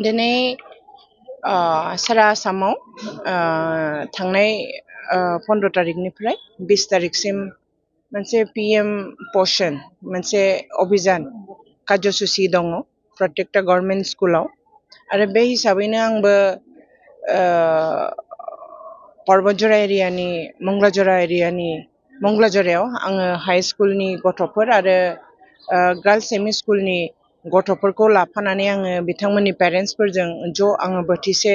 दिनै सारा आसामाव थांनाय 15 तारिखनिफ्राय 20 तारिखसिम मोनसे PM पोषण मोनसे अभियान कार्यसूची दङ प्रत्येकटा गभर्नमेन्ट स्कुलाव आरो बे हिसाबैनो आंबो पर्वतजरा एरियानि मंगलाजरायाव आङो हाई स्कुलनि गथ'फोर आरो गार्लस एमइ स्कुलनि गथ'फोरखौ लाफानानै आङो बिथांमोननि पेरेन्ट्सफोरजों ज' आङो बोथिसे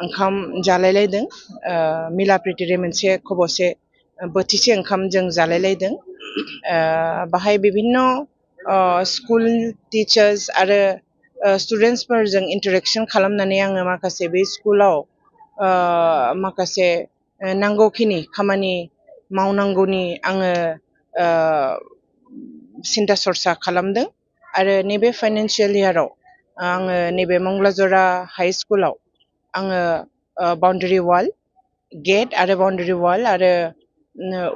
ओंखाम जालायलायदों मिला प्रितिरे मोनसे खबसे बोथिसे ओंखाम जों जालायलायदों बाहाय बिभिन्न स्कुल टीचार्स आरो स्टुडेन्ट्सफोरजों इन्टारेक्शन खालामनानै आङो माखासे बे स्कुलाव माखासे नांगौखिनि खामानि मावनांगौनि आङो सिन्था सरसा खालामदों आरो नैबे फाइनान्सियेल इयाराव आङो नैबे मंगलाजरा हाई स्कुलाव आङो बाउन्डारि वाल गेट आरो बाउन्डारि वाल आरो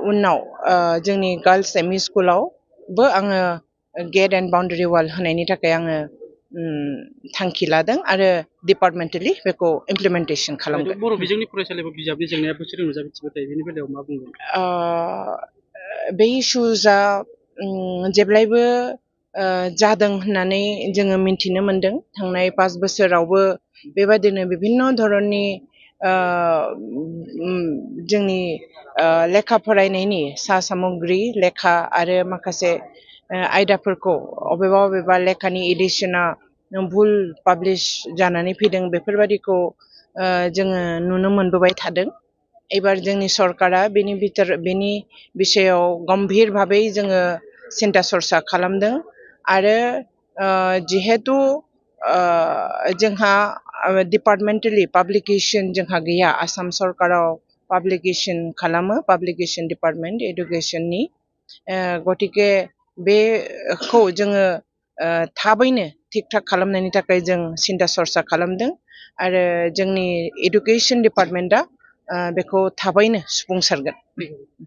उनाव जोंनि गार्लस एमइ स्कुलावबो आङो गेट एन्ड बाउन्डारि वाल होनायनि थाखाय आङो थांखि लादों आरो डिपार्टमेन्टेलि बेखौ इमप्लिमेन्टेसन खालामगोन। बर' बिजोंनि फरायसालियाव बिजाबनि जेंनाया बोसोरै नुजाथिबाय बेनि बेलायाव मा बुंगोन? बे इसुजआ जेब्लायबो जादों होननानै जोङो मिन्थिनो मोनदों थांनाय 5 बोसोरावबो बेबादिनो बिभिन्न धरननि जोंनि लेखा फरायनायनि सा सामग्रि लेखा आरो माखासे आयदाफोरखौ अबेबा लेखानि एडिशना भुल पाब्लिश जानानै फैदों बेफोरबादिखौ जोङो नुनो मोनबोबाय थादों। एबार जोंनि सरकारा बेनि बिषयाव गम्भीर भाबै जोङो सिन्था सरसा खालामदों आरो जिहेतु जोंहा डिपार्टमेन्टेलि पाब्लिकेशन जोंहा गैया आसाम सरकाराव पाब्लिकेशन खालामो पाब्लिकेशन डिपार्टमेन्ट एडुकेशननि गतिके बेखौ जोङो थाबैनो थिक थाक खालामनायनि थाखाय जों सिन्था सरसा खालामदों आरो जोंनि एडुकेशन डिपार्टमेन्टआ बेखौ थाबैनो सुफुंसारगोन।